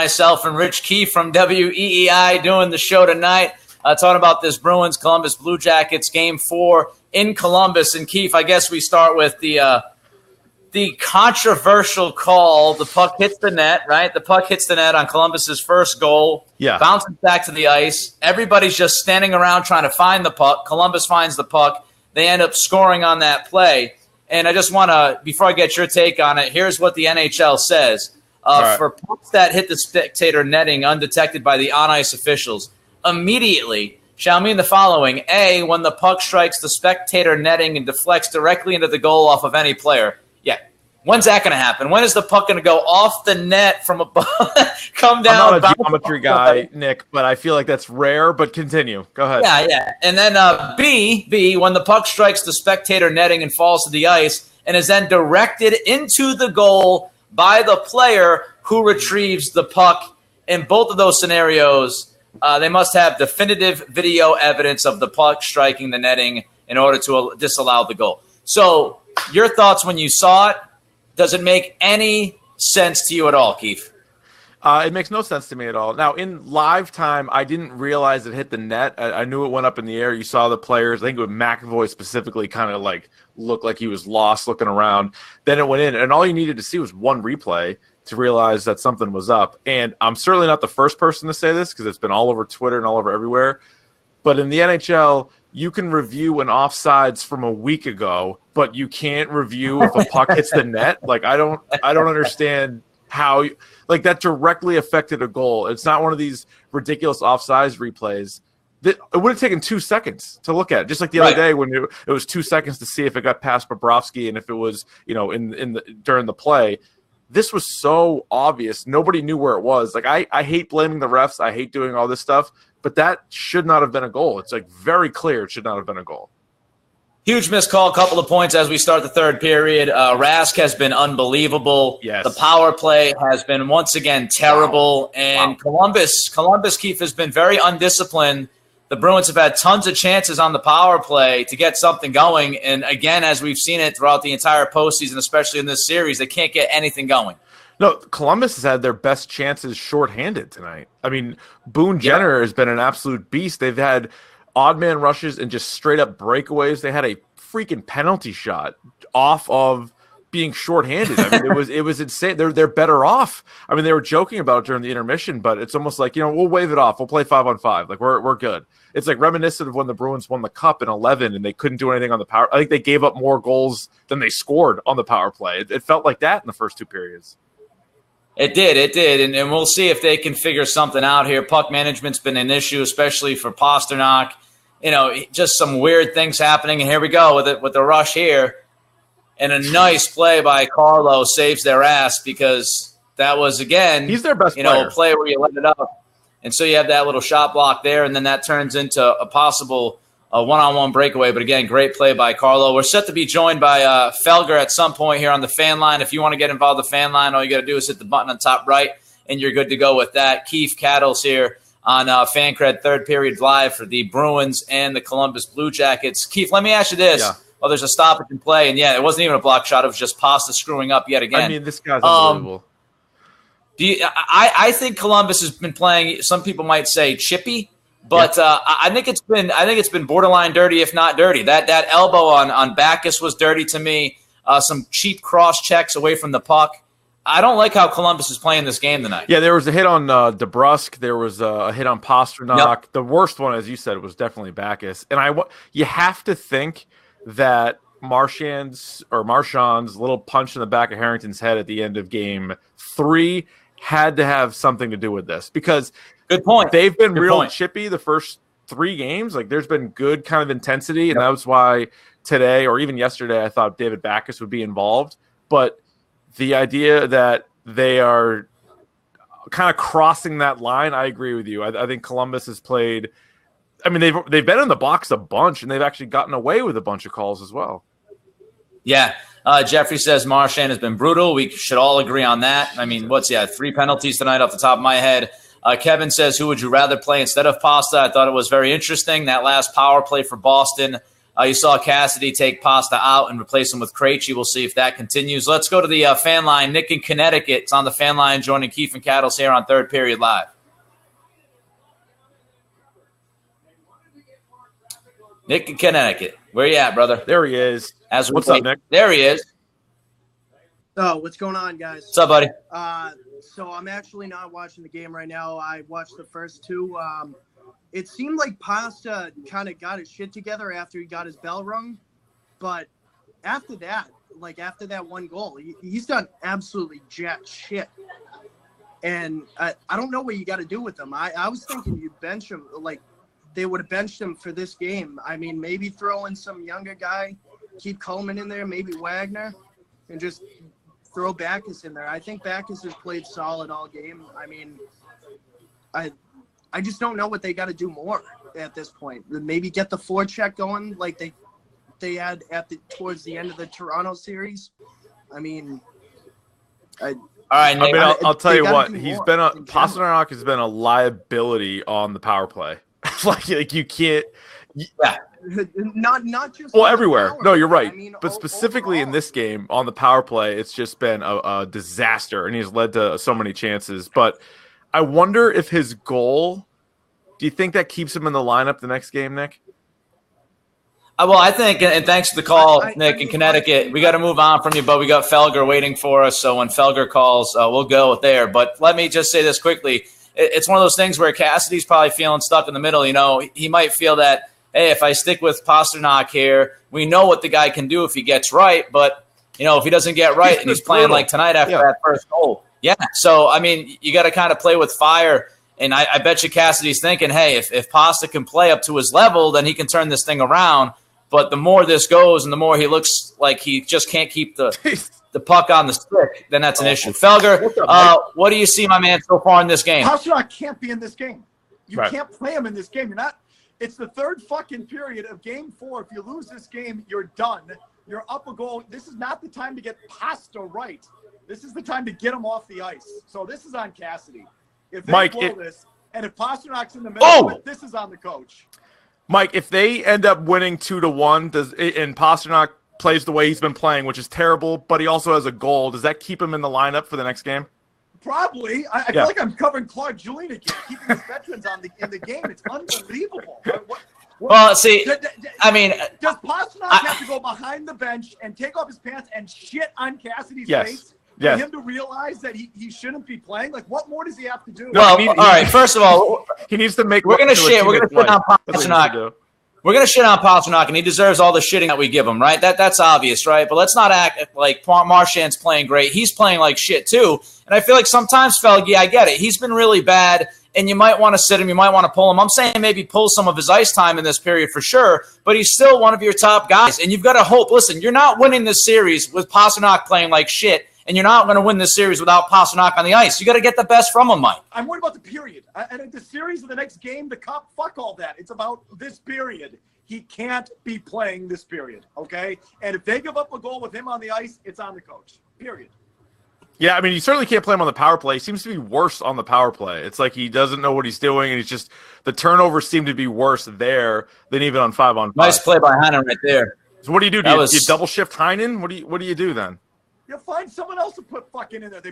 myself and Rich Keefe from WEEI doing the show tonight, talking about this Bruins Columbus Blue Jackets Game 4 in Columbus. And Keefe, I guess we start with the controversial call. The puck hits the net, right? The puck hits the net on Columbus's first goal. Yeah. Bounces back to the ice. Everybody's just standing around trying to find the puck. Columbus finds the puck. They end up scoring on that play. And I just want to, before I get your take on it, here's what the NHL says. Right. For pucks that hit the spectator netting undetected by the on-ice officials, immediately shall mean the following. A, when the puck strikes the spectator netting and deflects directly into the goal off of any player. Yeah. When's that going to happen? When is the puck going to go off the net from above, come down? I'm not a geometry guy, Nick, but I feel like that's rare, but continue. Go ahead. Yeah. And then B, when the puck strikes the spectator netting and falls to the ice and is then directed into the goal by the player who retrieves the puck. In both of those scenarios, they must have definitive video evidence of the puck striking the netting in order to disallow the goal. So your thoughts when you saw it? Does it make any sense to you at all, Keith? It makes no sense to me at all. Now, in live time, I didn't realize it hit the net. I knew it went up in the air. You saw the players. I think it was McAvoy specifically kind of like looked like he was lost looking around. Then it went in, and all you needed to see was one replay to realize that something was up. And I'm certainly not the first person to say this because it's been all over Twitter and all over everywhere. But in the NHL, you can review an offsides from a week ago, but you can't review if a puck hits the net. Like I don't understand how like that directly affected a goal. It's not one of these ridiculous offsides replays. It would have taken 2 seconds to look at it, just like the other day when it was 2 seconds to see if it got past Bobrovsky and if it was during the play. This was so obvious. Nobody knew where it was. Like I hate blaming the refs. I hate doing all this stuff. But that should not have been a goal. It's like very clear it should not have been a goal. Huge missed call, couple of points as we start the third period. Rask has been unbelievable. Yes. The power play has been once again terrible. Wow. And wow. Columbus, Keith, has been very undisciplined. The Bruins have had tons of chances on the power play to get something going. And again, as we've seen it throughout the entire postseason, especially in this series, they can't get anything going. No, Columbus has had their best chances shorthanded tonight. I mean, Boone Jenner has been an absolute beast. They've had odd man rushes and just straight up breakaways. They had a freaking penalty shot off of being shorthanded. I mean, it was insane. They're better off. I mean, they were joking about it during the intermission, but it's almost like, we'll wave it off. We'll play 5-on-5. Like we're good. It's like reminiscent of when the Bruins won the Cup in 11 and they couldn't do anything on the power. I think they gave up more goals than they scored on the power play. It felt like that in the first two periods. It did, and we'll see if they can figure something out here. Puck management's been an issue, especially for Pasternak. Just some weird things happening, and here we go with the rush here. And a nice play by Carlo saves their ass because that was, again, he's their best player. A play where you let it up. And so you have that little shot block there, and then that turns into a possible one-on-one breakaway. But again, great play by Carlo. We're set to be joined by Felger at some point here on the fan line. If you want to get involved with the fan line, all you got to do is hit the button on top right, and you're good to go with that. Keith Cattles here on Fancred third period live for the Bruins and the Columbus Blue Jackets. Keith, let me ask you this. Yeah. Well, there's a stoppage in play, and it wasn't even a block shot. It was just Pasta screwing up yet again. I mean, this guy's unbelievable. I think Columbus has been playing, some people might say, chippy. But I think it's been borderline dirty, if not dirty. That elbow on Backes was dirty to me. Some cheap cross checks away from the puck. I don't like how Columbus is playing this game tonight. Yeah, there was a hit on DeBrusk. There was a hit on Pasternak. Yep. The worst one, as you said, was definitely Backes. And you have to think that Marchand's little punch in the back of Harrington's head at the end of game 3 had to have something to do with this because good point. They've been chippy the first 3 games. Like there's been good kind of intensity, and that was why today or even yesterday I thought David Backes would be involved. But the idea that they are kind of crossing that line, I agree with you. I think Columbus has played. I mean, they've been in the box a bunch, and they've actually gotten away with a bunch of calls as well. Yeah. Jeffrey says Marchand has been brutal. We should all agree on that. I mean, 3 penalties tonight off the top of my head. Kevin says, who would you rather play instead of Pasta? I thought it was very interesting. That last power play for Boston, You saw Cassidy take Pasta out and replace him with Krejci. We'll see if that continues. Let's go to the fan line. Nick in Connecticut. It's on the fan line joining Keefe and Cattles here on Third Period Live. Nick in Connecticut. Where you at, brother? There he is. What's up, Nick? There he is. Oh, what's going on, guys? What's up, buddy? So I'm actually not watching the game right now. I watched the first two. It seemed like Pasta kind of got his shit together after he got his bell rung. But after that one goal, he's done absolutely jack shit. And I don't know what you got to do with him. I was thinking you'd bench him, like they would have benched him for this game. I mean, maybe throw in some younger guy, keep Coleman in there, maybe Wagner, and just throw Backus in there. I think Backus has played solid all game. I mean, I just don't know what they got to do more at this point. Maybe get the forecheck going like they had towards the end of the Toronto series. I mean, all right, Nick, I'll tell you what. Pastrnak has been a liability on the power play. like you can't. Yeah. Not just everywhere. No, you're right. I mean, but specifically overall, in this game on the power play, it's just been a disaster, and he's led to so many chances. But I wonder if his goal. Do you think that keeps him in the lineup the next game, Nick? Well, I think, and thanks for the call, Nick, in Connecticut. We got to move on from you, but we got Felger waiting for us. So when Felger calls, we'll go there. But let me just say this quickly. It's one of those things where Cassidy's probably feeling stuck in the middle. You know, he might feel that, hey, if I stick with Pastrnak here, we know what the guy can do if he gets right. But, you know, if he doesn't get right and he's playing like tonight after that first goal. Yeah. So, I mean, you got to kind of play with fire. And I bet you Cassidy's thinking, hey, if Pasta can play up to his level, then he can turn this thing around. But the more this goes and the more he looks like he just can't keep the puck on the stick, then that's an issue. Felger, what do you see, my man, so far in this game? Pastrnak can't be in this game. You can't play him in this game. You're not. It's the third fucking period of game 4. If you lose this game, you're done. You're up a goal. This is not the time to get Pasta right. This is the time to get him off the ice. So this is on Cassidy. If they blow this, and if Pasternak's in the middle of it, this is on the coach. Mike, if they end up winning 2-1, and Pastrnak plays the way he's been playing, which is terrible, but he also has a goal, does that keep him in the lineup for the next game? Probably. I feel like I'm covering Claude Julien again, keeping his veterans in the game. It's unbelievable. Well, see, I mean, does Pastrnak have to go behind the bench and take off his pants and shit on Cassidy's face? For him to realize that he shouldn't be playing? Like, what more does he have to do? Well, all right, first of all, he needs to make. We're going to shit on Pastrnak. We're going to shit on Pastrnak, and he deserves all the shitting that we give him, right? That's obvious, right? But let's not act like Marchand's playing great. He's playing like shit, too. And I feel like sometimes, Felgy, I get it. He's been really bad, and you might want to sit him. You might want to pull him. I'm saying maybe pull some of his ice time in this period for sure, but he's still one of your top guys. And you've got to hope. Listen, you're not winning this series with Pastrnak playing like shit. And you're not going to win this series without Pastrnak on the ice. You got to get the best from him, Mike. I'm worried about the period. And the series of the next game, the cup, fuck all that. It's about this period. He can't be playing this period, okay? And if they give up a goal with him on the ice, it's on the coach, period. Yeah, I mean, you certainly can't play him on the power play. He seems to be worse on the power play. It's like he doesn't know what he's doing, and he's just – the turnovers seem to be worse there than even on 5-on-5. Nice play by Heinen right there. So what do you do? Do you double shift Heinen? What do you do then? You find someone else to put fucking in there. They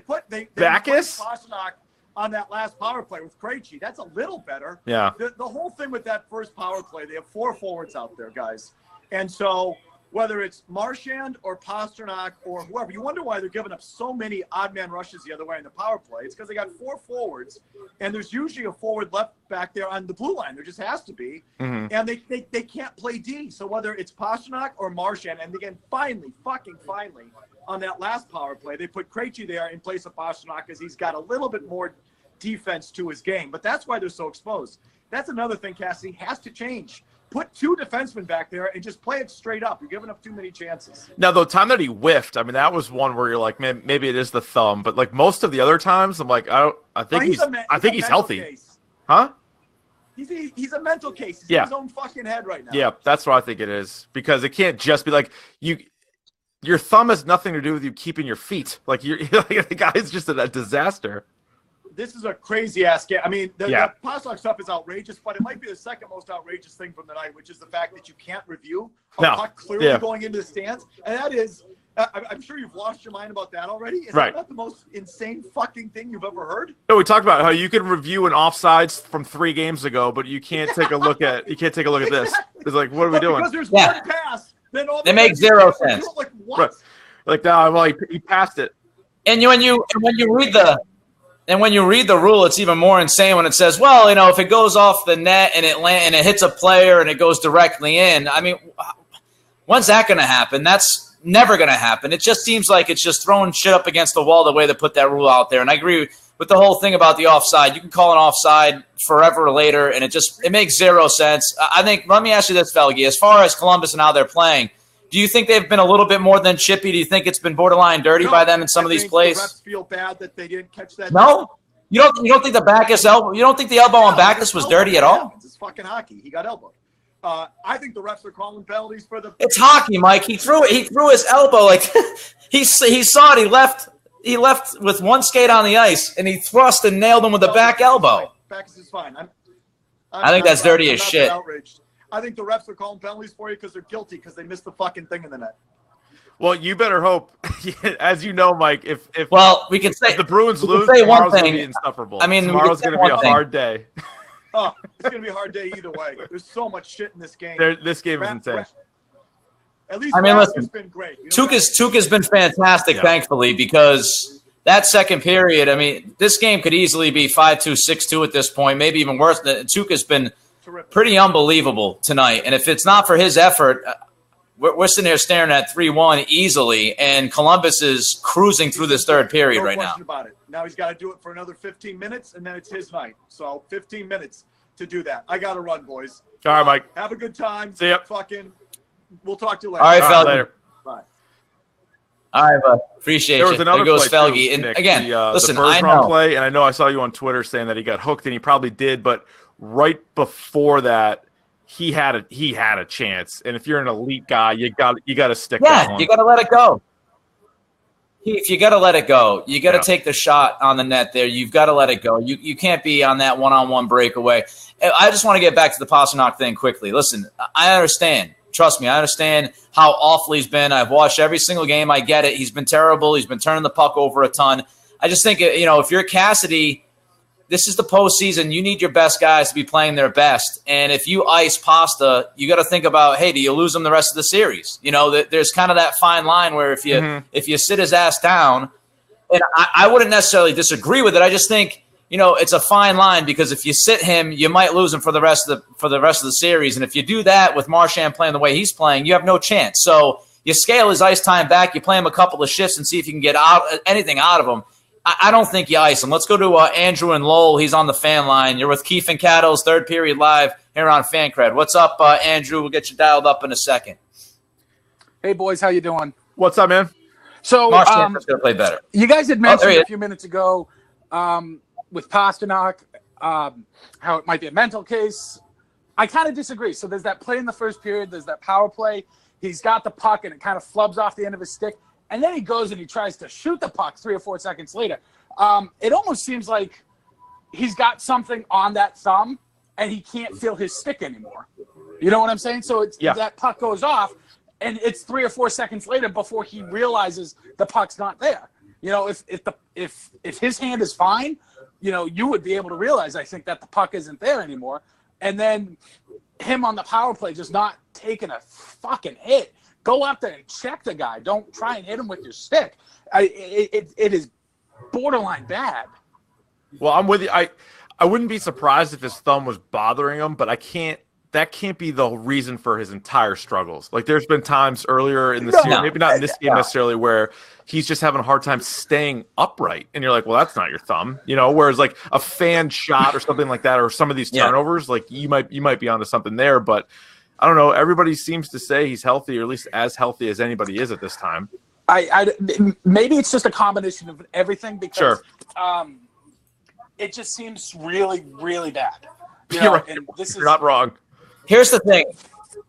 Backus? Pastrnak on that last power play with Krejci. That's a little better. Yeah. The whole thing with that first power play, they have 4 forwards out there, guys. And so whether it's Marchand or Pastrnak or whoever, you wonder why they're giving up so many odd man rushes the other way in the power play. It's because they got 4 forwards, and there's usually a forward left back there on the blue line. There just has to be. Mm-hmm. And they can't play D. So whether it's Pastrnak or Marchand, and again, finally, on that last power play, they put Krejci there in place of Pastrnak because he's got a little bit more defense to his game. But that's why they're so exposed. That's another thing Cassidy has to change. Put 2 defensemen back there and just play it straight up. You're giving up too many chances. Now, the time that he whiffed, I mean, that was one where you're like, man, maybe it is the thumb. But like most of the other times, I'm like, I think he's healthy. Case. Huh? He's a mental case. He's in his own fucking head right now. Yeah, that's what I think it is. Because it can't just be like your thumb has nothing to do with you keeping your feet. Like the guy's just a disaster. this is a crazy ass game. I mean, the Pastrnak stuff is outrageous, but it might be the second most outrageous thing from the night, which is the fact that you can't review a puck clearly going into the stands, and that is. I'm sure you've lost your mind about that already. Is that not the most insane fucking thing you've ever heard? No, we talked about how you can review an offsides from 3 games ago, but you can't take a look at this. It's like, what are we doing? Because there's one pass, then all they make zero sense. Like what? Like no, well, he passed it. And when you read the rule, it's even more insane when it says, well, if it goes off the net and it hits a player and it goes directly in. I mean, when's that going to happen? That's never going to happen. It just seems like it's just throwing shit up against the wall the way they put that rule out there. And I agree with the whole thing about the offside. You can call an offside forever later, and it makes zero sense. I think, let me ask you this, Felge. As far as Columbus and how they're playing, do you think they've been a little bit more than chippy? Do you think it's been borderline dirty by them in some of these plays? The refs feel bad that they didn't catch that. No? You don't think the Backus elbow? You don't think the elbow on Backus was dirty at all? It's fucking hockey. He got elbowed. I think the refs are calling penalties for the. It's hockey, Mike. He threw his elbow like he saw it. He left with one skate on the ice, and he thrust and nailed him with a back elbow. Backus is fine. I think that's dirty as shit. Outraged. I think the refs are calling penalties for you because they're guilty because they missed the fucking thing in the net. Well, you better hope, as you know, Mike. If we can say if the Bruins lose, say tomorrow's one going to thing. be insufferable. I mean, tomorrow's going to be a hard day. Oh, it's going to be a hard day either way. There's so much shit in this game. This game is insane. At least listen, has been great. Tuukka's been fantastic, thankfully, because that second period, I mean, this game could easily be 5-2, 6-2 at this point, maybe even worse. Tuukka's been pretty unbelievable tonight. And if it's not for his effort, we're sitting here staring at 3-1 easily, and Columbus is cruising through this third period right now. No question about it. Now he's got to do it for another 15 minutes, and then it's his night. So 15 minutes to do that. I got to run, boys. All right, Mike. Have a good time. See ya. We'll talk to you later. All right, later. Bye. All right, bud. Appreciate there was you. Another there goes play Felge. Too, and Nick, again, listen, the I know. play, and I know I saw you on Twitter saying that he got hooked, and he probably did, but right before that, he had a chance. And if you're an elite guy, you got to stick that one. You got to let it go. If you got to let it go, you got to take the shot on the net there. You've got to let it go. You can't be on that one-on-one breakaway. I just want to get back to the Pastrnak thing quickly. Listen, I understand. Trust me, I understand how awful he's been. I've watched every single game. I get it. He's been terrible. He's been turning the puck over a ton. I just think, if you're Cassidy, this is the postseason. You need your best guys to be playing their best. And if you ice Pasta, you got to think about, hey, do you lose him the rest of the series? There's kind of that fine line where if you sit his ass down, and I wouldn't necessarily disagree with it. I just think, it's a fine line because if you sit him, you might lose him for the rest of the series. And if you do that with Marchand playing the way he's playing, you have no chance. So you scale his ice time back. You play him a couple of shifts and see if you can get anything out of him. I don't think you ice him. Let's go to Andrew and Lowell. He's on the fan line. You're with Keefe and Cattles, third period live here on Fancred. What's up, Andrew? We'll get you dialed up in a second. Hey, boys. How you doing? What's up, man? So Marchand's going to play better. You guys had mentioned a few minutes ago with Pastrnak how it might be a mental case. I kind of disagree. So there's that play in the first period. There's that power play. He's got the puck, and it kind of flubs off the end of his stick. And then he goes and he tries to shoot the puck 3 or 4 seconds later. It almost seems like he's got something on that thumb and he can't feel his stick anymore. You know what I'm saying? So that puck goes off and it's 3 or 4 seconds later before he realizes the puck's not there. If his hand is fine, you would be able to realize, I think, that the puck isn't there anymore. And then him on the power play just not taking a fucking hit. Go out there and check the guy. Don't try and hit him with your stick. It is borderline bad. Well, I'm with you. I wouldn't be surprised if his thumb was bothering him, but that can't be the reason for his entire struggles. Like there's been times earlier in the series, maybe not in this game necessarily, where he's just having a hard time staying upright. And you're like, well, that's not your thumb, whereas like a fan shot or something like that, or some of these turnovers, like you might be onto something there, but I don't know. Everybody seems to say he's healthy, or at least as healthy as anybody is at this time. Maybe it's just a combination of everything because it just seems really, really bad. You're right. And You're not wrong. Here's the thing.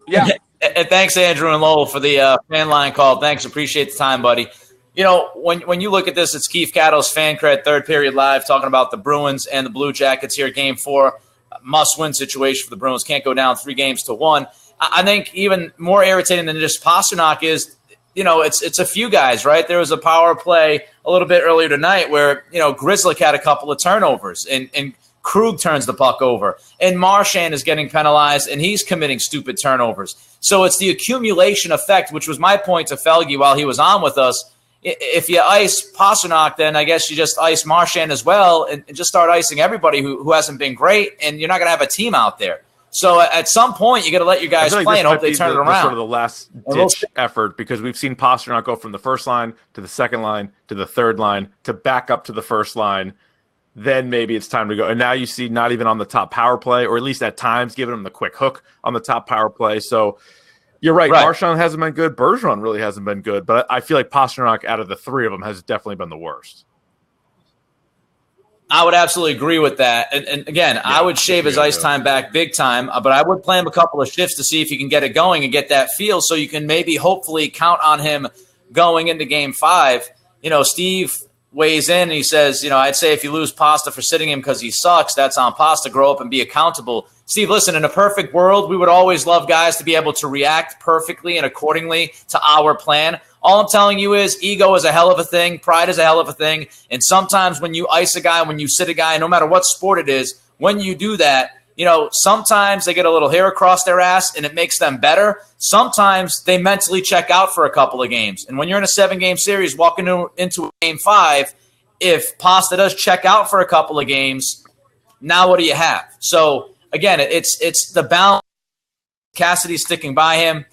Yeah. And thanks, Andrew and Lowell, for the fan line call. Thanks. Appreciate the time, buddy. when you look at this, it's Keith Cattle's Fancred, third period live, talking about the Bruins and the Blue Jackets here, game 4, must-win situation for the Bruins. Can't go down 3-1. I think even more irritating than just Pastrnak is, it's a few guys, right? There was a power play a little bit earlier tonight where, Grzelcyk had a couple of turnovers, and Krug turns the puck over, and Marchand is getting penalized, and he's committing stupid turnovers. So it's the accumulation effect, which was my point to Felge while he was on with us. If you ice Pastrnak, then I guess you just ice Marchand as well and just start icing everybody who hasn't been great, and you're not going to have a team out there. So at some point, you got to let your guys play and hope they turn it around. Sort of the last-ditch effort, because we've seen Pastrnak go from the first line to the second line to the third line to back up to the first line. Then maybe it's time to go. And now you see not even on the top power play, or at least at times giving him the quick hook on the top power play. So you're right. Marchand hasn't been good. Bergeron really hasn't been good. But I feel like Pastrnak, out of the three of them, has definitely been the worst. I would absolutely agree with that. And again, I would shave his ice time back big time. But I would play him a couple of shifts to see if he can get it going and get that feel so you can maybe hopefully count on him going into game 5. Steve weighs in and he says, I'd say if you lose Pasta for sitting him because he sucks, that's on Pasta. Grow up and be accountable. Steve, listen, in a perfect world, we would always love guys to be able to react perfectly and accordingly to our plan. All I'm telling you is ego is a hell of a thing. Pride is a hell of a thing. And sometimes when you ice a guy, when you sit a guy, no matter what sport it is, when you do that, sometimes they get a little hair across their ass and it makes them better. Sometimes they mentally check out for a couple of games. And when you're in a 7-game series walking into game 5, if Pasta does check out for a couple of games, now what do you have? So again, it's the balance. Cassidy sticking by him.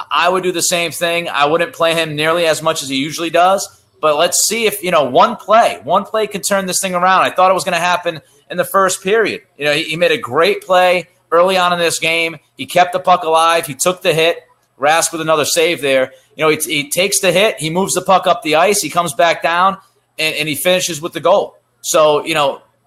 I would do the same thing. I wouldn't play him nearly as much as he usually does. But let's see if, one play can turn this thing around. I thought it was going to happen in the first period. He made a great play early on in this game. He kept the puck alive. He took the hit. Rask with another save there. He takes the hit. He moves the puck up the ice. He comes back down, and he finishes with the goal. So,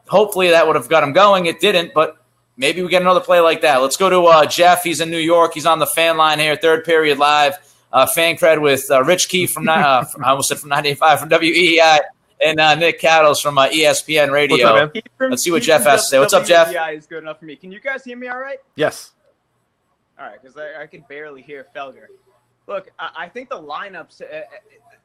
hopefully that would have got him going. It didn't, but maybe we get another play like that. Let's go to Jeff. He's in New York. He's on the fan line here, third period live. Fancred with Rich Keefe from I almost said from 98.5 from WEEI, and Nick Cattles from ESPN Radio. What's up, man? Let's see what Jeff has to say. What's up, Jeff? WEEI is good enough for me. Can you guys hear me all right? Yes. All right, because I can barely hear Felger. Look, I think the lineups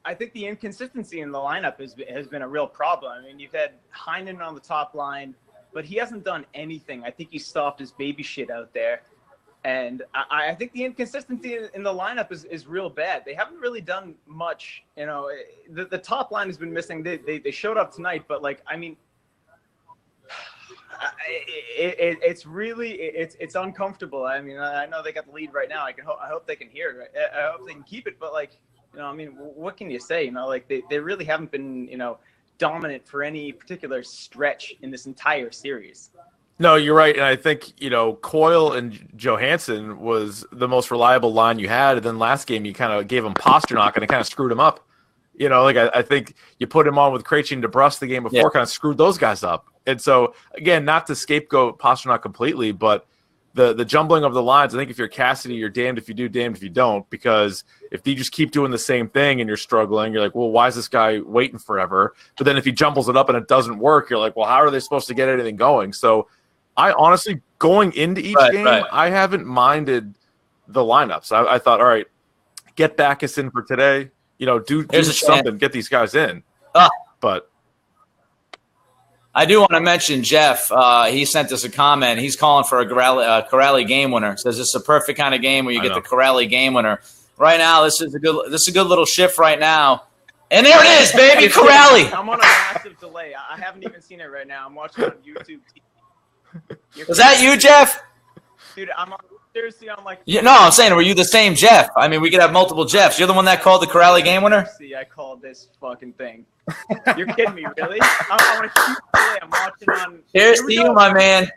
I think the inconsistency in the lineup has been a real problem. I mean, you've had Heinen on the top line, but he hasn't done anything. I think he stopped his baby shit out there. And I think the inconsistency in the lineup is real bad. They haven't really done much. The top line has been missing. They showed up tonight, but it's uncomfortable. I mean, I know they got the lead right now. I hope they can hear it. I hope they can keep it. But what can you say? They really haven't been dominant for any particular stretch in this entire series. No, you're right. And I think, Coyle and Johansson was the most reliable line you had. And then last game, you kind of gave him Pastrnak and it kind of screwed him up. I think you put him on with Krejci and DeBrus the game before, kind of screwed those guys up. And so, again, not to scapegoat Pastrnak completely, but the jumbling of the lines, I think if you're Cassidy, you're damned if you do, damned if you don't, because if you just keep doing the same thing and you're struggling, you're like, well, why is this guy waiting forever? But then if he jumbles it up and it doesn't work, you're like, well, how are they supposed to get anything going? So I honestly, going into each game, I haven't minded the lineups. I thought, all right, get Backus in for today. Do something, get these guys in. But I do want to mention Jeff. He sent us a comment. He's calling for a Corrali game winner. Says this is a perfect kind of game where you get the Corrali game winner. Right now, this is a good little shift right now. And there it is, baby, Corrali. I'm on a massive delay. I haven't even seen it right now. I'm watching on YouTube. Was that you, Jeff? Dude, seriously, I'm like... No, I'm saying, were you the same Jeff? I mean, we could have multiple Jeffs. You're the one that called the Corrali game winner? See, I called this fucking thing. You're kidding me, really? I'm on a huge delay. I'm watching on... Cheers to you, my man.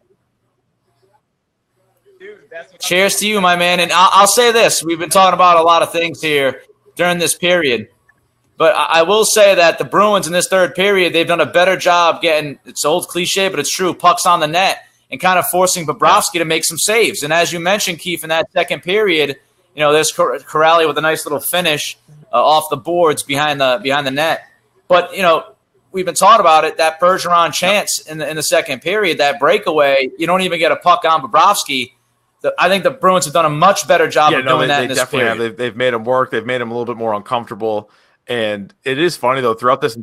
Dude, cheers to you, my man. And I'll say this. We've been talking about a lot of things here during this period. But I will say that the Bruins in this third period, they've done a better job getting, it's old cliche, but it's true, pucks on the net and kind of forcing Bobrovsky to make some saves. And as you mentioned, Keith, in that second period, There's Corrali with a nice little finish off the boards behind the net. But, we've been talking about it, that Bergeron chance in the second period, that breakaway, you don't even get a puck on Bobrovsky. I think the Bruins have done a much better job of doing that in this period. Have. They've made him work. They've made him a little bit more uncomfortable. And it is funny, though, throughout this.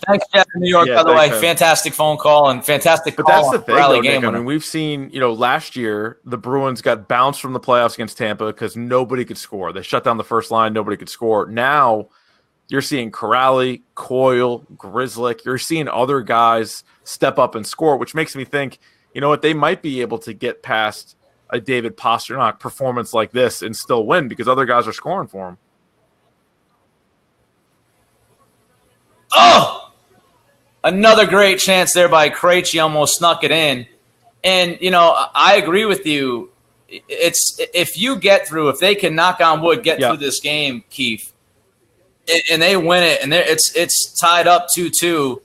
Thanks, Jeff in New York, by the way. Man. Fantastic phone call and fantastic call. But that's the thing, though, Nick. I mean, we've seen, last year, the Bruins got bounced from the playoffs against Tampa because nobody could score. They shut down the first line. Nobody could score. Now you're seeing Corrali, Coyle, Grzelcyk. You're seeing other guys step up and score, which makes me think, they might be able to get past a David Pastrnak performance like this and still win because other guys are scoring for him. Oh! Another great chance there by Krejci, almost snuck it in. And, I agree with you. It's if you get through, if they can knock on wood, get through this game, Keith, and they win it, and it's tied up 2-2,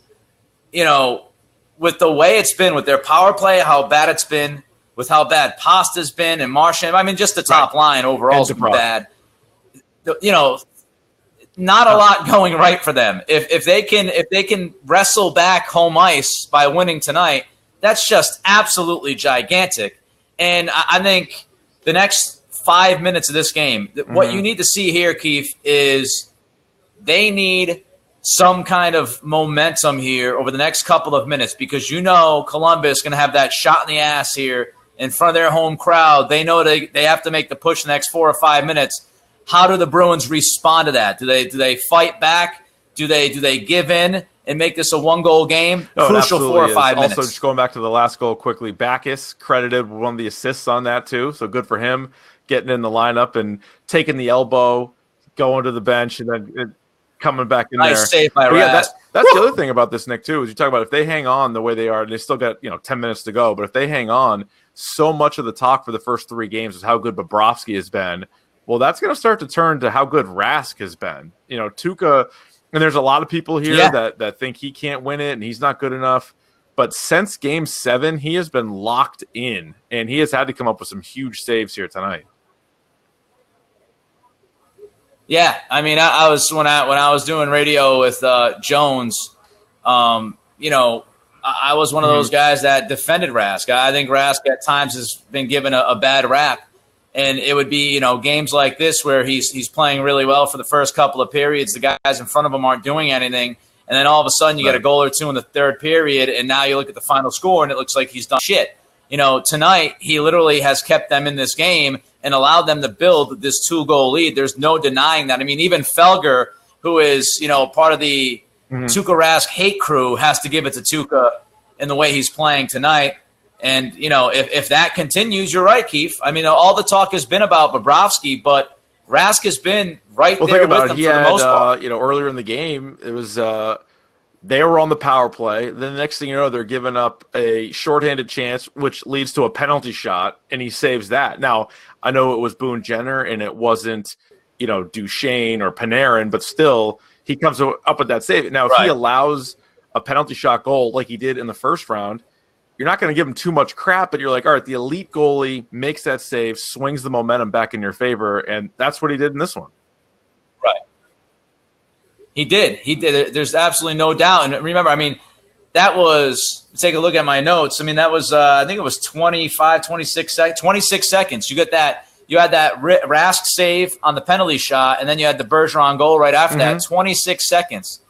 with the way it's been, with their power play, how bad it's been, with how bad Pasta's been and Marchand. I mean, just the top line overall has been bad. Not a lot going right for them. If they can wrestle back home ice by winning tonight, that's just absolutely gigantic. And I think the next 5 minutes of this game, what you need to see here, Keith, is they need some kind of momentum here over the next couple of minutes because Columbus is going to have that shot in the ass here in front of their home crowd. They know they have to make the push the next 4 or 5 minutes. How do the Bruins respond to that? Do they fight back? Do they give in and make this a 1-goal game? Crucial 4 or 5 minutes. Also, just going back to the last goal quickly, Backus credited with one of the assists on that too. So good for him getting in the lineup and taking the elbow, going to the bench, and then coming back in there. Nice save by Rask. That's the other thing about this, Nick, too, is you talk about if they hang on the way they are, and they still got 10 minutes to go, but if they hang on, so much of the talk for the first 3 games is how good Bobrovsky has been. Well, that's going to start to turn to how good Rask has been. Tuukka, and there's a lot of people here that think he can't win it and he's not good enough. But since Game 7, he has been locked in, and he has had to come up with some huge saves here tonight. Yeah, I mean, I was when I was doing radio with Jones, I was one of those guys that defended Rask. I think Rask at times has been given a bad rap. And it would be, games like this where he's playing really well for the first couple of periods. The guys in front of him aren't doing anything. And then all of a sudden you get a goal or two in the third period, and now you look at the final score and it looks like he's done shit. Tonight he literally has kept them in this game and allowed them to build this 2-goal lead. There's no denying that. I mean, even Felger, who is, part of the Tuukka Rask hate crew, has to give it to Tuukka in the way he's playing tonight. And, if that continues, you're right, Keith. I mean, all the talk has been about Bobrovsky, but Rask has been there with them for the most part. Earlier in the game, it was they were on the power play. Then the next thing you know, they're giving up a shorthanded chance, which leads to a penalty shot, and he saves that. Now, I know it was Boone Jenner, and it wasn't, Duchesne or Panarin, but still, he comes up with that save. Now, if he allows a penalty shot goal like he did in the first round, you're not going to give him too much crap, but you're like, all right, the elite goalie makes that save, swings the momentum back in your favor, and that's what he did in this one. Right. He did. There's absolutely no doubt. And remember, I mean, that was – take a look at my notes. I mean, that was I think it was 26 seconds. You had that Rask save on the penalty shot, and then you had the Bergeron goal right after that, 26 seconds.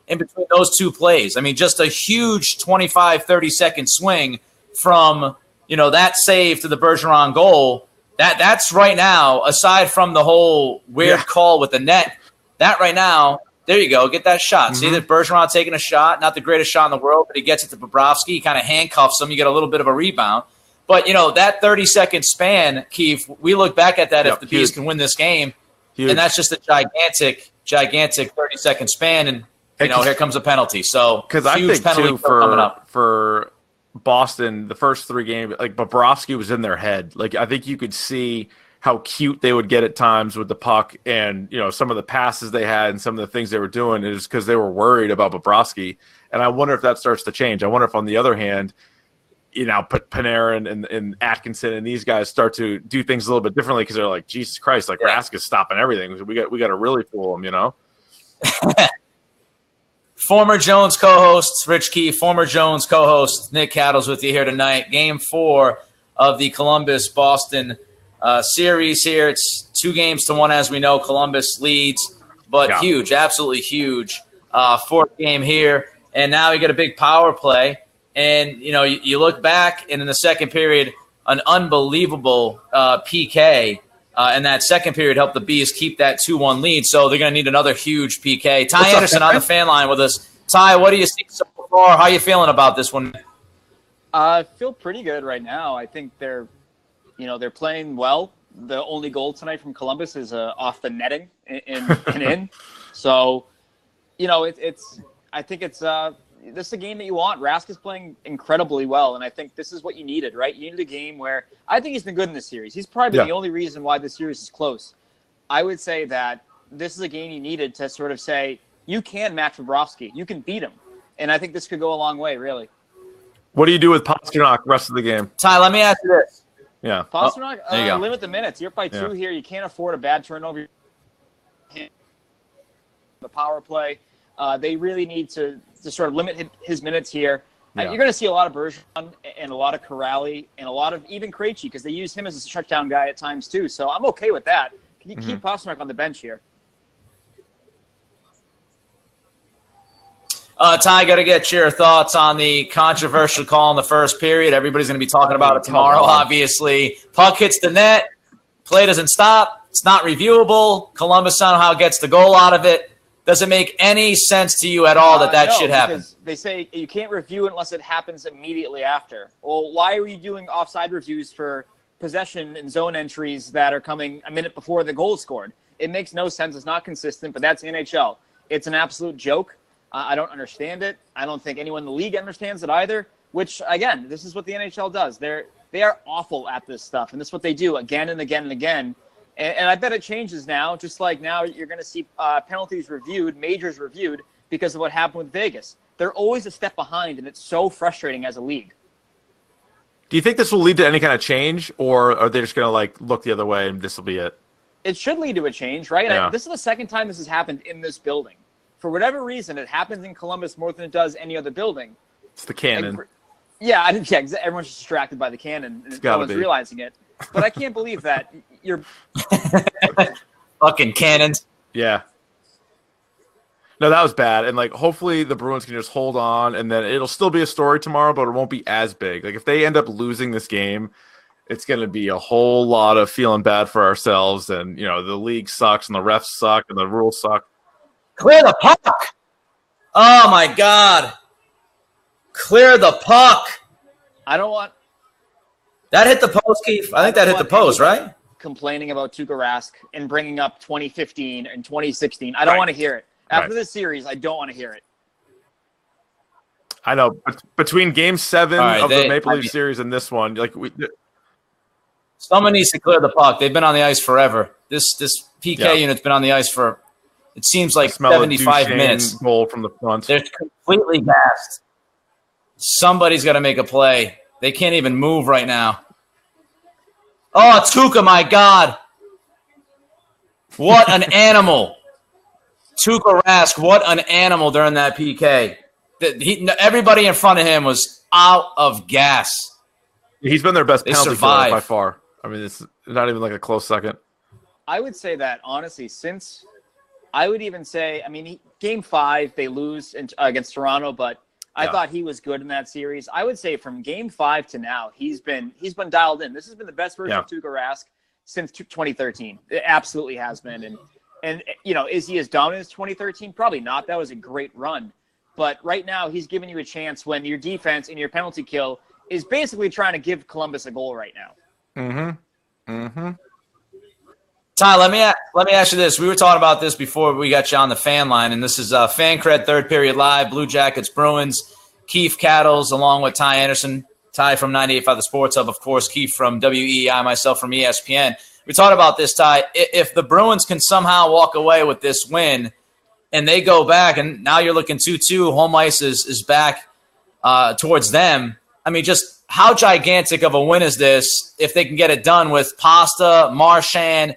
In between those two plays. I mean, just a huge 25, 30-second swing from, that save to the Bergeron goal. That's right now, aside from the whole weird call with the net, that right now, there you go, get that shot. See that Bergeron taking a shot, not the greatest shot in the world, but he gets it to Bobrovsky, he kind of handcuffs him, you get a little bit of a rebound. But, that 30-second span, Keith, we look back at that if the Bees can win this game, and that's just a gigantic 30-second span, and here comes a penalty. So, because I think too for Boston, the first 3 games, like Bobrovsky was in their head. Like I think you could see how cute they would get at times with the puck, and some of the passes they had and some of the things they were doing is because they were worried about Bobrovsky. And I wonder if that starts to change. I wonder if, on the other hand, Panarin and Atkinson and these guys start to do things a little bit differently because they're like, Jesus Christ, like Rask is stopping everything. We got to really fool him, Former Jones co-host Rich Keefe, former Jones co-host Nick Cattles with you here tonight. Game 4 of the Columbus-Boston series here. It's 2-1, as we know. Columbus leads, but huge, absolutely huge. 4th game here, and now you get a big power play. And, you look back, and in the second period, an unbelievable PK. And that second period helped the Bees keep that 2-1 lead. So they're going to need another huge PK. Ty Anderson on the fan line with us. Ty, what do you see so far? How are you feeling about this one? I feel pretty good right now. I think they're playing well. The only goal tonight from Columbus is off the netting and in. So, I think this is a game that you want. Rask is playing incredibly well, and I think this is what you needed, right? You needed a game where I think he's been good in this series. He's probably been the only reason why this series is close. I would say that this is a game you needed to sort of say, you can match Bobrovsky. You can beat him. And I think this could go a long way, really. What do you do with Pastrnak rest of the game? Ty, let me ask you this. Yeah. Pastrnak, there you go. Limit the minutes. You're by 2 here. You can't afford a bad turnover. The power play. They really need to sort of limit his minutes here. You're going to see a lot of Bergeron and a lot of Corrali and a lot of even Krejci because they use him as a shutdown guy at times too. So I'm okay with that. Can you keep Pastrnak on the bench here? Ty, got to get your thoughts on the controversial call in the first period. Everybody's going to be talking about it tomorrow, obviously. Puck hits the net. Play doesn't stop. It's not reviewable. Columbus somehow gets the goal out of it. Does it make any sense to you at all that should happen? They say you can't review unless it happens immediately after. Well, why are you doing offside reviews for possession and zone entries that are coming a minute before the goal is scored? It makes no sense. It's not consistent, but that's NHL. It's an absolute joke. I don't understand it. I don't think anyone in the league understands it either, which, again, this is what the NHL does. They are awful at this stuff, and this is what they do again and again and again. And I bet it changes now, just like now you're going to see penalties reviewed, majors reviewed, because of what happened with Vegas. They're always a step behind, and it's so frustrating as a league. Do you think this will lead to any kind of change, or are they just going to look the other way and this will be it? It should lead to a change, right? Yeah. This is the second time this has happened in this building. For whatever reason, it happens in Columbus more than it does any other building. It's the cannon. Everyone's distracted by the cannon, and no one's realizing it. But I can't believe that you're fucking cannons. Yeah. No, that was bad. And hopefully the Bruins can just hold on, and then it'll still be a story tomorrow, but it won't be as big. If they end up losing this game, it's going to be a whole lot of feeling bad for ourselves. And the league sucks, and the refs suck, and the rules suck. Clear the puck. Oh my God. Clear the puck. I don't want. That hit the post, Keith. I think that hit the post, right? Complaining about Tuukka Rask and bringing up 2015 and 2016. I don't want to hear it. After this series, I don't want to hear it. I know. Between Game 7 of the Maple Leaf series and this one, someone needs to clear the puck. They've been on the ice forever. This PK unit's been on the ice for, it seems like 75 minutes. Goal from the front. They're completely gassed. Somebody's got to make a play. They can't even move right now. Oh, Tuukka, my God. What an animal. Tuukka Rask, what an animal during that PK. Everybody in front of him was out of gas. He's been their best penalty killer by far. I mean, it's not even a close second. I would say that, honestly, since I would even say, Game 5, they lose against Toronto, but I thought he was good in that series. I would say from Game 5 to now, he's been dialed in. This has been the best version of Tuukka Rask since 2013. It absolutely has been. And is he as dominant as 2013? Probably not. That was a great run. But right now, he's giving you a chance when your defense and your penalty kill is basically trying to give Columbus a goal right now. Ty, let me ask you this. We were talking about this before we got you on the fan line, and this is Fancred, third period live, Blue Jackets, Bruins, Keefe Cattles, along with Ty Anderson, Ty from 98.5 The Sports Hub, of course, Keefe from WEI, myself from ESPN. We talked about this, Ty. If the Bruins can somehow walk away with this win and they go back, and now you're looking 2-2, home ice is back towards them, I mean, just how gigantic of a win is this if they can get it done with Pasta, Marchand,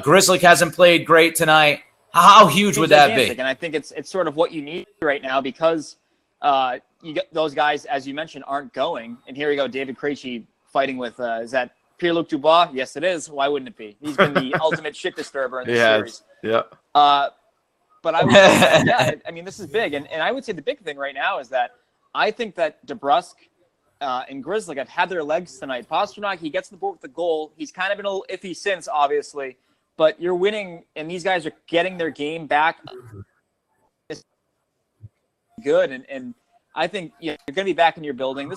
Grizzly hasn't played great tonight. How huge would that be? And I think it's sort of what you need right now because you get those guys, as you mentioned, aren't going. And here we go, David Krejci fighting with, is that Pierre-Luc Dubois? Yes, it is. Why wouldn't it be? He's been the ultimate shit disturber in the series. Yeah. But I would say, yeah, I mean, this is big. And I would say the big thing right now is that I think that DeBrusk and Grizzly have had their legs tonight. Pastrnak, he gets the board with the goal. He's kind of been a little iffy since, obviously. But you're winning, and these guys are getting their game back. It's good. And I think you're going to be back in your building.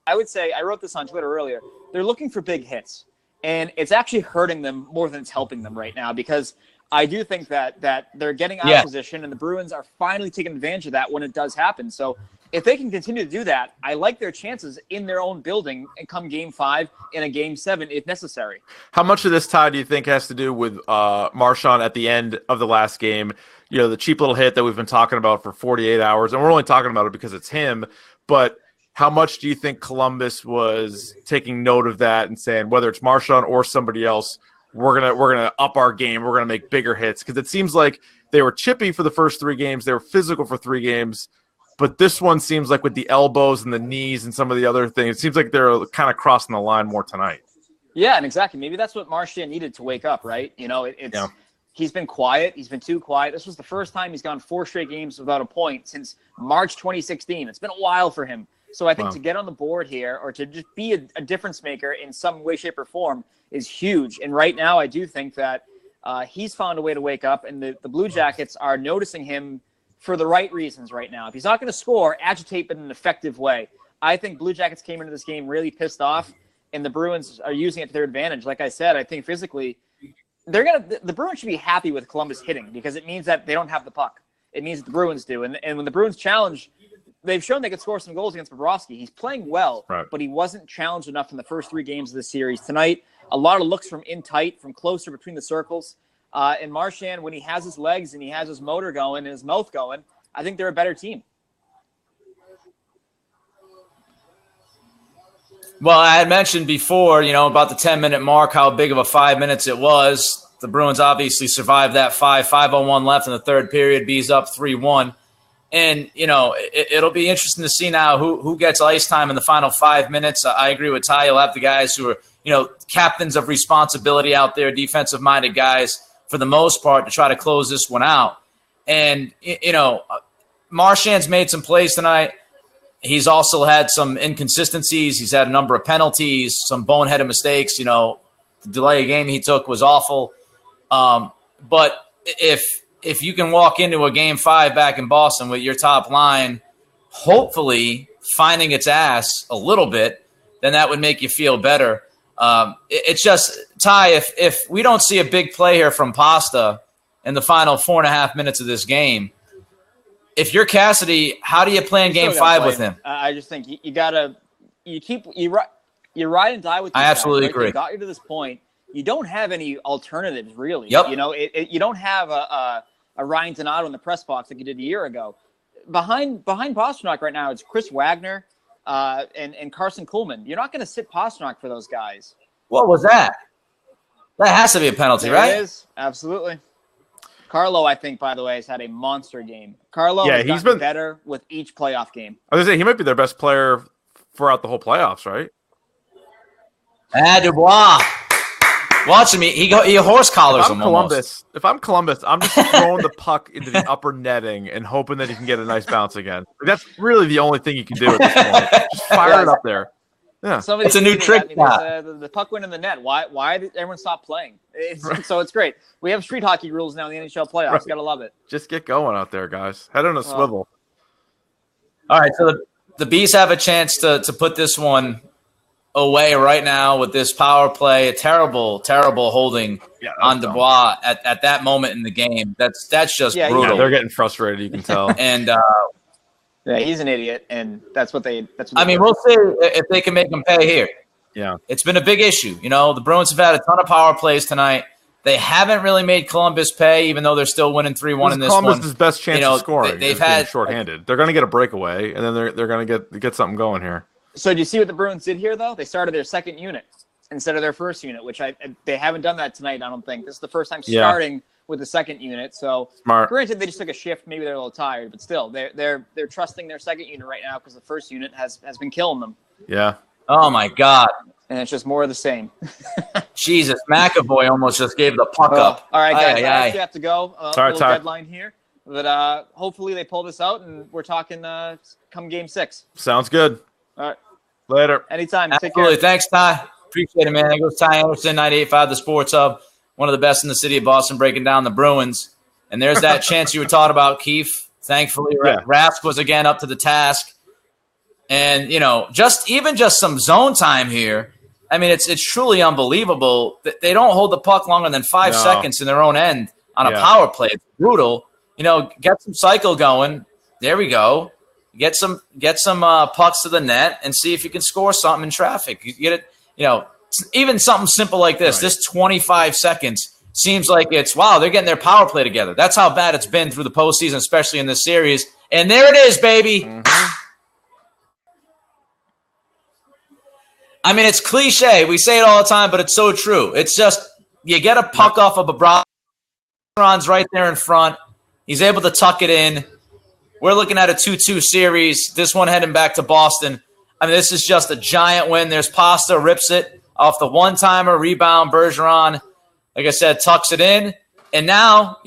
I would say, I wrote this on Twitter earlier, they're looking for big hits. And it's actually hurting them more than it's helping them right now because I do think that they're getting out of position, and the Bruins are finally taking advantage of that when it does happen. So if they can continue to do that, I like their chances in their own building and come Game 5 and a Game 7 if necessary. How much of this, Ty, do you think has to do with Marchand at the end of the last game? You know, the cheap little hit that we've been talking about for 48 hours, and we're only talking about it because it's him. But how much do you think Columbus was taking note of that and saying, whether it's Marchand or somebody else, we're gonna up our game, we're gonna make bigger hits? Because it seems like they were chippy for the first 3 games, they were physical for 3 games. But this one seems like with the elbows and the knees and some of the other things, it seems like they're kind of crossing the line more tonight. Yeah, and exactly. Maybe that's what Marchand needed to wake up, right? You know, he's been quiet. He's been too quiet. This was the first time he's gone 4 straight games without a point since March 2016. It's been a while for him. So I think to get on the board here or to just be a difference maker in some way, shape, or form is huge. And right now I do think that he's found a way to wake up, and the Blue Jackets are noticing him for the right reasons right now. If he's not going to score, agitate but in an effective way. I think Blue Jackets came into this game really pissed off, and the Bruins are using it to their advantage. Like I said, I think physically the Bruins should be happy with Columbus hitting because it means that they don't have the puck. It means that the Bruins do. And when the Bruins challenge, they've shown they could score some goals against Bobrovsky. He's playing well, but he wasn't challenged enough in the first 3 games of the series. Tonight, a lot of looks from in tight, from closer between the circles. And Marchand, when he has his legs and he has his motor going and his mouth going, I think they're a better team. Well, I had mentioned before, about the 10-minute mark, how big of a 5 minutes it was. The Bruins obviously survived that 5:01 left in the third period, B's up 3-1. And, it'll be interesting to see now who gets ice time in the final 5 minutes. I agree with Ty. You'll have the guys who are, captains of responsibility out there, defensive-minded guys for the most part to try to close this one out. And, Marchand's made some plays tonight. He's also had some inconsistencies. He's had a number of penalties, some boneheaded mistakes. The delay of game he took was awful. But if you can walk into a Game 5 back in Boston with your top line, hopefully finding its ass a little bit, then that would make you feel better. It's just, Ty, if we don't see a big play here from Pasta in the final 4.5 minutes of this game, if you're Cassidy, how do you play in Game 5 with him? I just think you ride and die with. I absolutely agree. They got you to this point. You don't have any alternatives, really. Yep. You don't have a Ryan Donato in the press box like you did a year ago. Behind Pastrnak right now, it's Chris Wagner and Carson Kuhlman. You're not going to sit Pastrnak for those guys. What was that? That has to be a penalty, right? It is, absolutely. Carlo, I think, by the way, has had a monster game. Carlo has been better with each playoff game. I was going to say, he might be their best player throughout the whole playoffs, right? Dubois. Watch him. He horse collars him almost. If I'm Columbus, I'm just throwing the puck into the upper netting and hoping that he can get a nice bounce again. That's really the only thing you can do at this point. Just fire it up there. Yeah, it's a new trick. The puck went in the net. Why did everyone stop playing? So it's great. We have street hockey rules now in the NHL playoffs. Right. Gotta love it. Just get going out there, guys. Head on a swivel. All right, so the Bees have a chance to put this one away right now with this power play. A terrible, terrible holding on Dubois at that moment in the game. That's just brutal. Yeah, they're getting frustrated. You can tell. And yeah, he's an idiot, and that's what they. We'll see if they can make him pay here. Yeah, it's been a big issue. The Bruins have had a ton of power plays tonight. They haven't really made Columbus pay, even though they're still winning 3-1 in this one. Columbus's best chance of scoring. They've had shorthanded. They're going to get a breakaway, and then they're going to get something going here. So do you see what the Bruins did here, though? They started their second unit instead of their first unit, which they haven't done that tonight, I don't think. This is the first time starting with the second unit. So Smart. Granted, they just took a shift. Maybe they're a little tired, but still, they're trusting their second unit right now because the first unit has been killing them. Yeah. Oh, my God. And it's just more of the same. Jesus, McAvoy almost just gave the puck up. All right, guys, I actually have to go. Sorry, little deadline here. But hopefully they pull this out, and we're talking come Game 6. Sounds good. All right. Later. Anytime. Absolutely. Take care. Thanks, Ty. Appreciate it, man. There goes Ty Anderson, 98.5 The Sports Hub, one of the best in the city of Boston, breaking down the Bruins. And there's that chance you were talking about, Keefe. Thankfully, Rask was again up to the task. And, just some zone time here. I mean, it's truly unbelievable that they don't hold the puck longer than 5 seconds in their own end on a power play. It's brutal. Get some cycle going. There we go. Get some pucks to the net and see if you can score something in traffic. You get it. Even something simple like this. Right. This 25 seconds seems like they're getting their power play together. That's how bad it's been through the postseason, especially in this series. And there it is, baby. Mm-hmm. I mean, it's cliche. We say it all the time, but it's so true. It's just you get a puck off of Bobrovsky. Ron's right there in front. He's able to tuck it in. We're looking at a 2-2 series. This one heading back to Boston. I mean, this is just a giant win. There's Pasta, rips it off the one-timer, rebound. Bergeron, like I said, tucks it in. And now,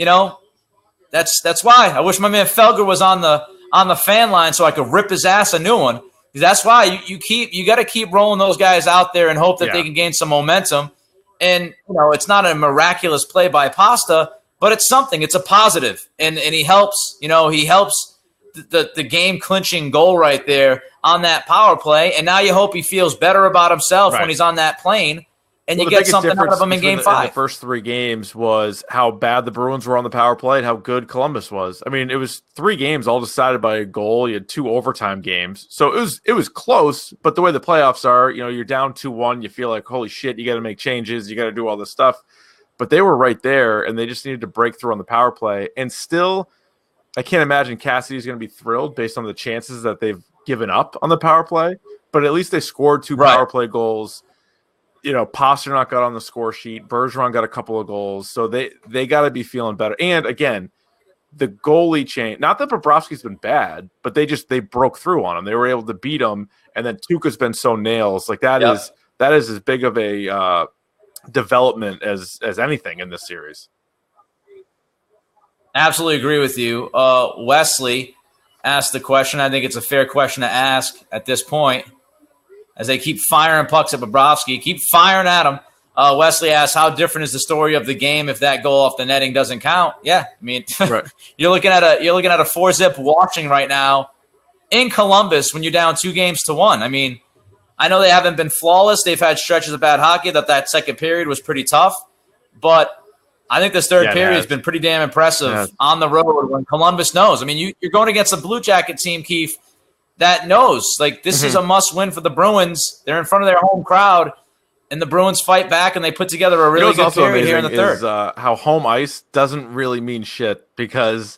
that's why. I wish my man Felger was on the fan line so I could rip his ass a new one. That's why you got to keep rolling those guys out there and hope that they can gain some momentum. And it's not a miraculous play by Pasta, but it's something. It's a positive, and he helps. He helps the game clinching goal right there on that power play. And now you hope he feels better about himself when he's on that plane. And you get something out of him in Game 5. The first 3 games was how bad the Bruins were on the power play and how good Columbus was. I mean, it was 3 games all decided by a goal. You had 2 overtime games. So it was close, but the way the playoffs are, you're down 2-1. You feel like, holy shit, you got to make changes. You got to do all this stuff. But they were right there, and they just needed to break through on the power play. And still, I can't imagine Cassidy's going to be thrilled based on the chances that they've given up on the power play. But at least they scored 2 power play goals. Pasternak got on the score sheet. Bergeron got a couple of goals. So they got to be feeling better. And, again, the goalie change. Not that Bobrovsky's been bad, but they broke through on him. They were able to beat him. And then Tuukka's been so nails. Like, that is as big of a development as anything in this series. Absolutely agree with you. Wesley asked the question. I think it's a fair question to ask at this point. As they keep firing pucks at Bobrovsky, keep firing at him. Wesley asks, how different is the story of the game if that goal off the netting doesn't count? Yeah, I mean, you're looking at a 4-zip washing right now in Columbus when you're down 2-1. I mean, I know they haven't been flawless. They've had stretches of bad hockey. That second period was pretty tough, but I think this third period has been pretty damn impressive on the road when Columbus knows. I mean, you're going against a Blue Jacket team, Keith, that knows, like, this is a must-win for the Bruins. They're in front of their home crowd, and the Bruins fight back, and they put together a really good period here in the third. How home ice doesn't really mean shit, because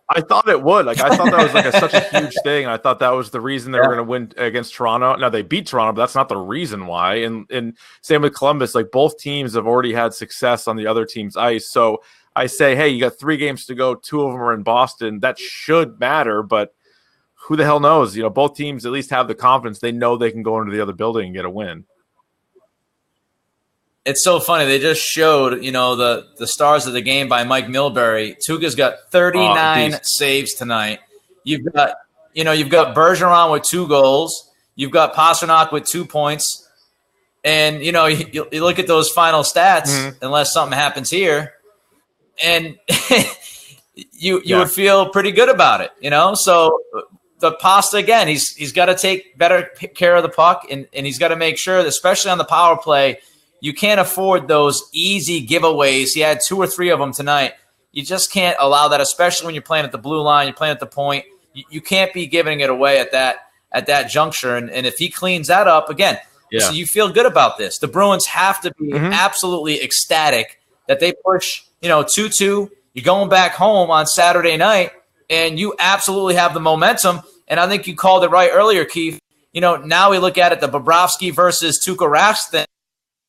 I thought it would. Like, I thought that was such a huge thing, and I thought that was the reason they were going to win against Toronto. Now, they beat Toronto, but that's not the reason why. And same with Columbus. Like, both teams have already had success on the other team's ice. So I say, hey, you got 3 games to go. 2 of them are in Boston. That should matter, but who the hell knows? Both teams at least have the confidence. They know they can go into the other building and get a win. It's so funny. They just showed, the stars of the game by Mike Milbury. Tuukka's got 39 saves tonight. You've got Bergeron with 2 goals. You've got Pasternak with 2 points. And, you look at those final stats, unless something happens here, and you would feel pretty good about it, So the Pasta, again, he's got to take better care of the puck, and he's got to make sure that, especially on the power play, you can't afford those easy giveaways. He had 2 or 3 of them tonight. You just can't allow that, especially when you're playing at the blue line, you're playing at the point. You can't be giving it away at that juncture. And if he cleans that up, again, so you feel good about this. The Bruins have to be absolutely ecstatic that they push, 2-2. You're going back home on Saturday night, and you absolutely have the momentum. And I think you called it right earlier, Keith. Now we look at it, the Bobrovsky versus Tuukka Rask thing.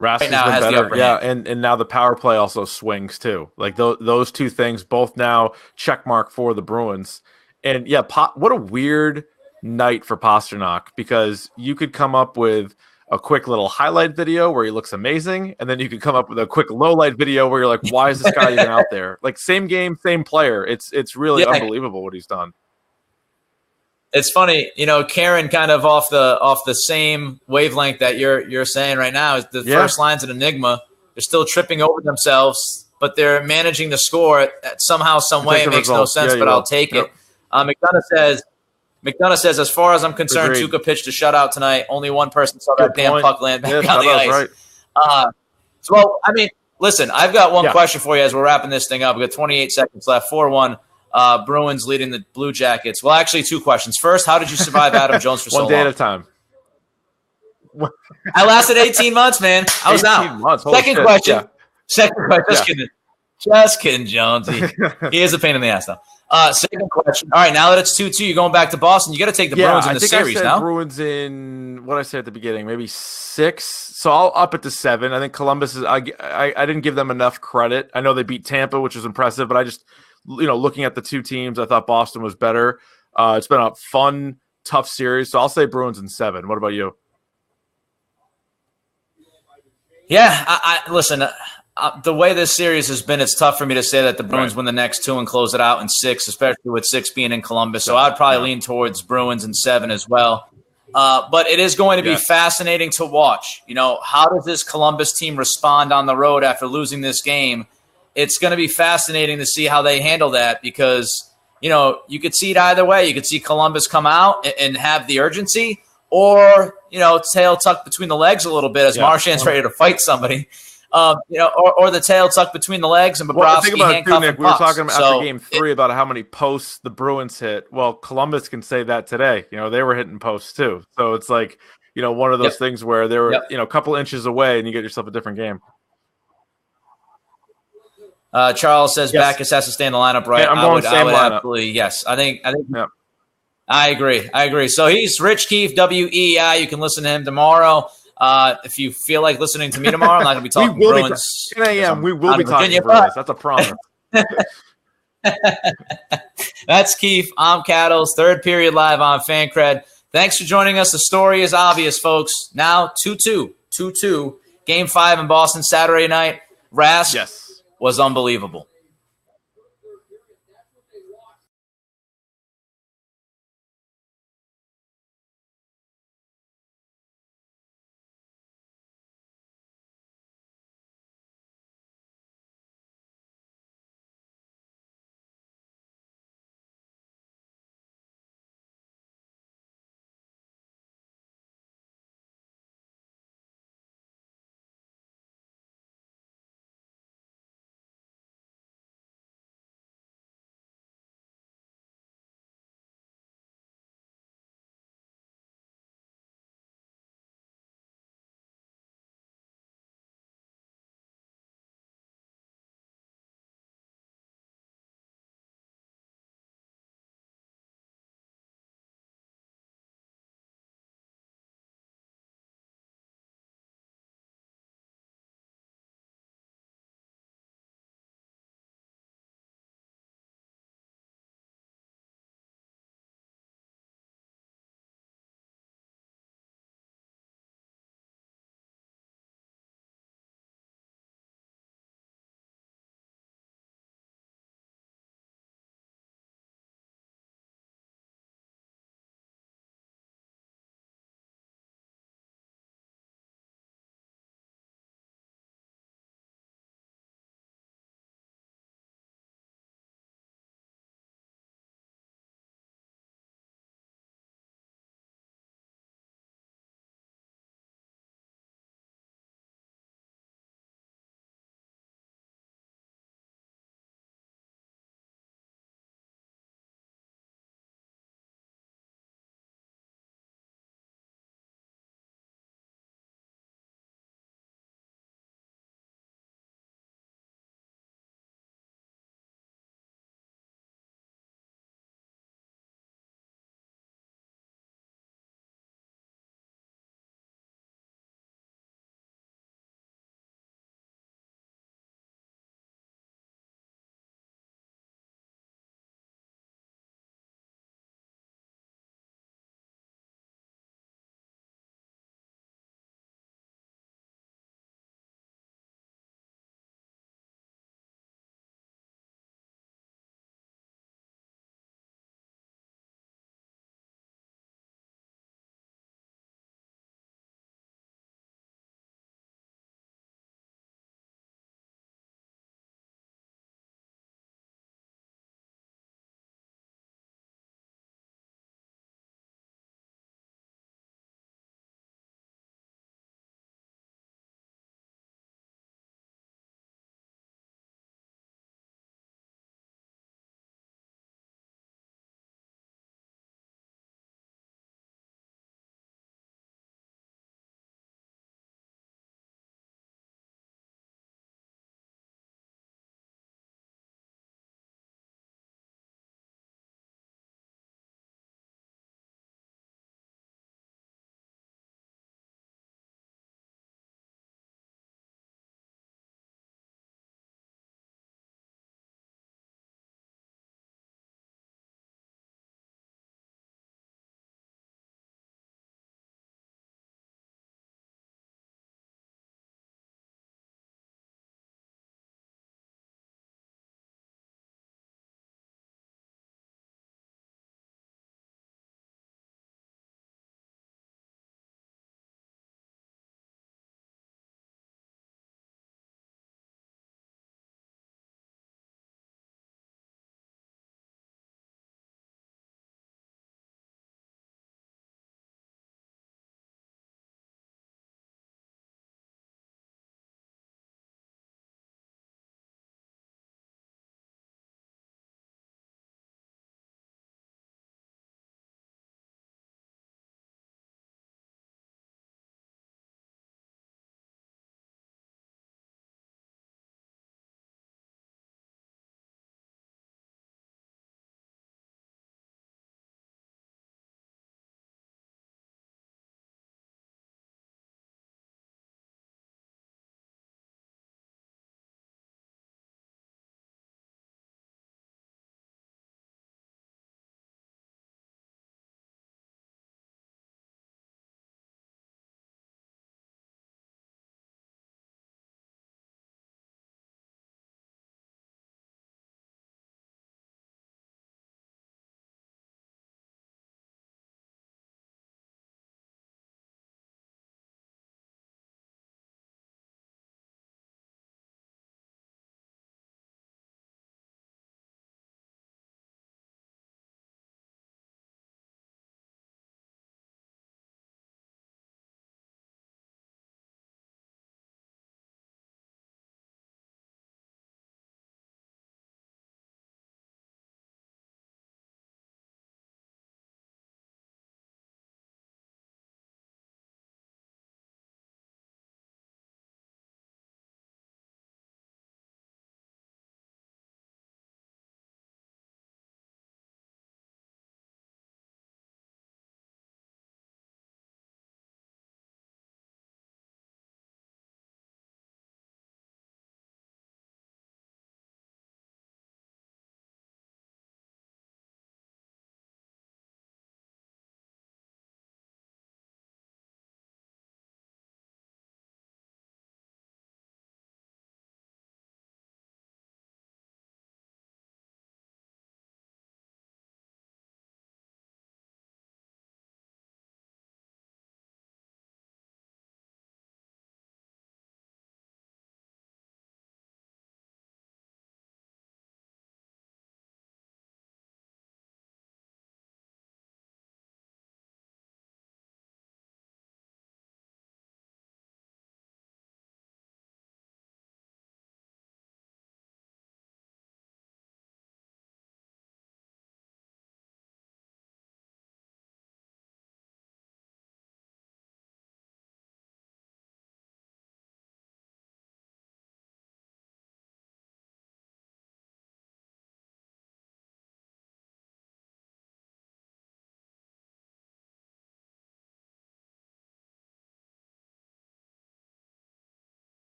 Rask right now has has been the better. upper hand. And now the power play also swings too. Like those two things both now check mark for the Bruins. And yeah, what a weird night for Pastrnak, because you could come up with a quick little highlight video where he looks amazing, and then you could come up with a quick low light video where you're like, why is this guy even out there? Like, same game, same player. It's really unbelievable what he's done. It's funny, Karen kind of off the same wavelength that you're saying right now. Is the first line's an enigma. They're still tripping over themselves, but they're managing to score at somehow, some way. It makes no sense, but I'll take it. McDonough says, as far as I'm concerned, Tuukka pitched a shutout tonight. Only one person saw that damn puck land back on the ice. Right. Listen, I've got one question for you as we're wrapping this thing up. We've got 28 seconds left. 4-1. Bruins leading the Blue Jackets. Well, actually, two questions. First, how did you survive Adam Jones for so long? One day at a time. I lasted 18 months, man. I was out. Months. Second question. Just kidding, Jonesy. He is a pain in the ass, though. Second question. All right, now that it's 2-2, you're going back to Boston. You got to take the Bruins in the series now. I said Bruins in, what did I say at the beginning? Maybe 6. So I'll up it to 7. I think Columbus is. I didn't give them enough credit. I know they beat Tampa, which was impressive, but I just, looking at the two teams, I thought Boston was better. It's been a fun, tough series. So I'll say Bruins in 7. What about you? Yeah, I listen. The way this series has been, it's tough for me to say that the Bruins win the next 2 and close it out in 6, especially with 6 being in Columbus. So I'd probably lean towards Bruins in 7 as well. But it is going to be fascinating to watch. How does this Columbus team respond on the road after losing this game? It's going to be fascinating to see how they handle that because, you could see it either way. You could see Columbus come out and have the urgency or, tail tucked between the legs a little bit as Marchand's ready to fight somebody. Or the tail tucked between the legs and Bobrovsky handcuffed and we were talking after game 3 about how many posts the Bruins hit. Well, Columbus can say that today. They were hitting posts too. So it's like, one of those things where they were, a couple inches away and you get yourself a different game. Charles says Backus has to stay in the lineup, right? Yeah, I would lineup. Absolutely, yes. I think. I agree. So he's Rich Keefe, WEI. You can listen to him tomorrow. If you feel like listening to me tomorrow, I'm not going to be talking Bruins. 10 a.m. We will be talking Bruins. That's a promise. That's Keith. I'm Cattles. Third period live on Fancred. Thanks for joining us. The story is obvious, folks. Now 2-2. Game 5 in Boston Saturday night. Rask was unbelievable.